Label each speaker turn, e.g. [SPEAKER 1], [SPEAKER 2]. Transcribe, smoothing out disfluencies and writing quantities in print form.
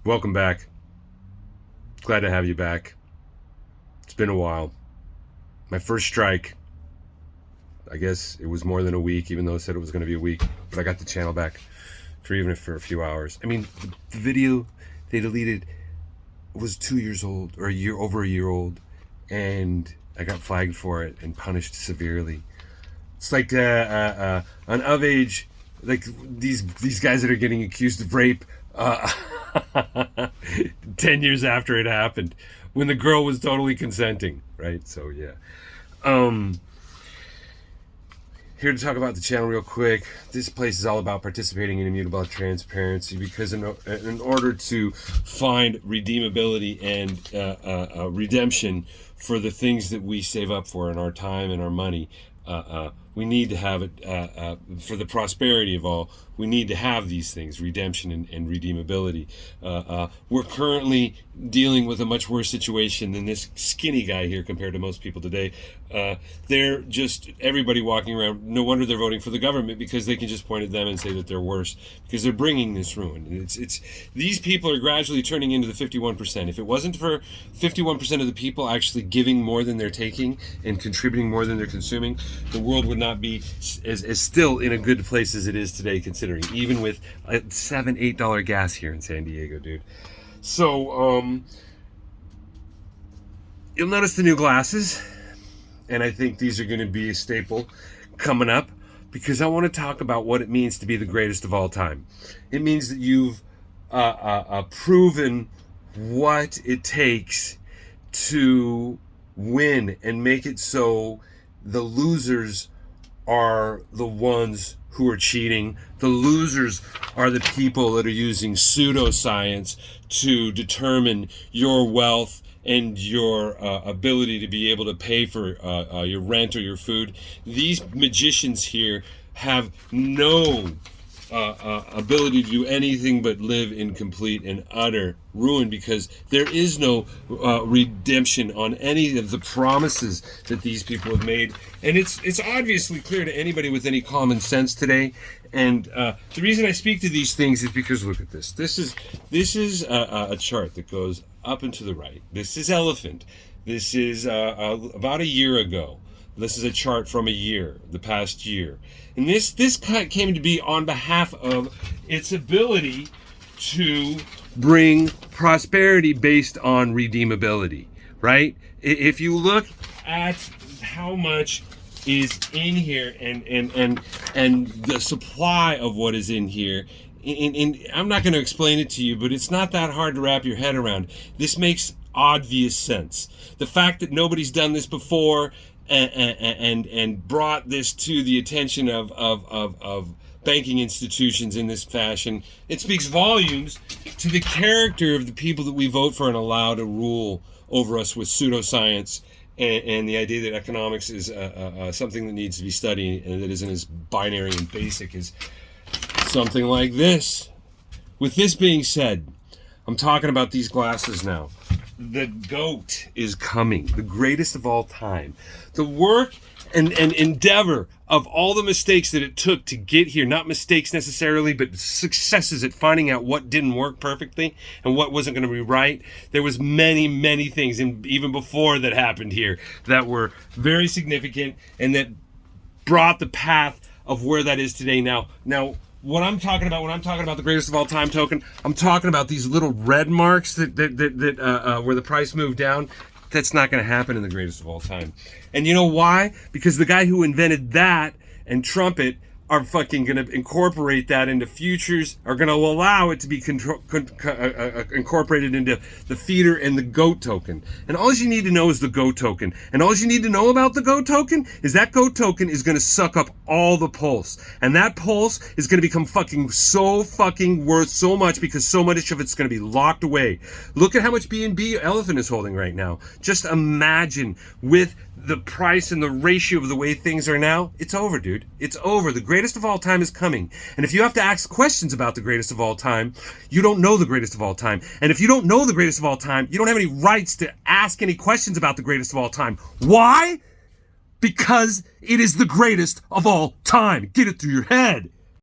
[SPEAKER 1] Welcome back. Glad to have you back. It's been a while. My first strike, I guess it was more than a week, even though it said it was going to be a week, but I got the channel back for even for a few hours. I mean, the video they deleted was 2 years old, or over a year old, and I got flagged for it and punished severely. It's like an of age, like these guys that are getting accused of rape 10 years after it happened, when the girl was totally consenting, right? So yeah. Here to talk about the channel real quick. This place is all about participating in immutable transparency, because in order to find redeemability and redemption for the things that we save up for in our time and our money, we need to have it for the prosperity of all. We need to have these things, redemption and redeemability. We're currently dealing with a much worse situation than this skinny guy here compared to most people today. They're just everybody walking around. No wonder they're voting for the government, because they can just point at them and say that they're worse, because they're bringing this ruin. It's these people are gradually turning into the 51%. If it wasn't for 51% of the people actually giving more than they're taking and contributing more than they're consuming, the world would not be as still in a good place as it is today, considering even with $7-8 gas here in San Diego, dude. So you'll notice the new glasses, and I think these are going to be a staple coming up, because I want to talk about what it means to be the greatest of all time. It means that you've proven what it takes to win and make it so the losers are the ones who are cheating. The losers are the people that are using pseudoscience to determine your wealth and your ability to be able to pay for your rent or your food. These magicians here have no ability to do anything but live in complete and utter ruin, because there is no redemption on any of the promises that these people have made. And it's obviously clear to anybody with any common sense today. And the reason I speak to these things is because, look at this. This is a chart that goes up and to the right. This is elephant. This is about a year ago. This is a chart from a year, the past year. And this came to be on behalf of its ability to bring prosperity based on redeemability, right? If you look at how much is in here and the supply of what is in here, and I'm not going to explain it to you, but it's not that hard to wrap your head around. This makes obvious sense. The fact that nobody's done this before and brought this to the attention of banking institutions in this fashion, it speaks volumes to the character of the people that we vote for and allow to rule over us with pseudoscience and the idea that economics is something that needs to be studied and that isn't as binary and basic as something like this. With this being said, I'm talking about these glasses now. The GOAT is coming, the greatest of all time. The work and endeavor of all the mistakes that it took to get here, not mistakes necessarily, but successes at finding out what didn't work perfectly and what wasn't going to be right. There was many things, and even before that happened here, that were very significant and that brought the path of where that is today. Now, what I'm talking about when I'm talking about the greatest of all time token, I'm talking about these little red marks that where the price moved down. That's not going to happen in the greatest of all time. And you know why? Because the guy who invented that and Trumpet are fucking going to incorporate that into futures, are going to allow it to be incorporated into the feeder and the GOAT token. And all you need to know is the GOAT token. And all you need to know about the GOAT token is that GOAT token is going to suck up all the pulse. And that pulse is going to become fucking so fucking worth so much, because so much of it's going to be locked away. Look at how much BNB Elephant is holding right now. Just imagine, with the price and the ratio of the way things are now, it's over, dude. It's over. The greatest of all time is coming. And if you have to ask questions about the greatest of all time, you don't know the greatest of all time. And if you don't know the greatest of all time, you don't have any rights to ask any questions about the greatest of all time. Why? Because it is the greatest of all time. Get it through your head.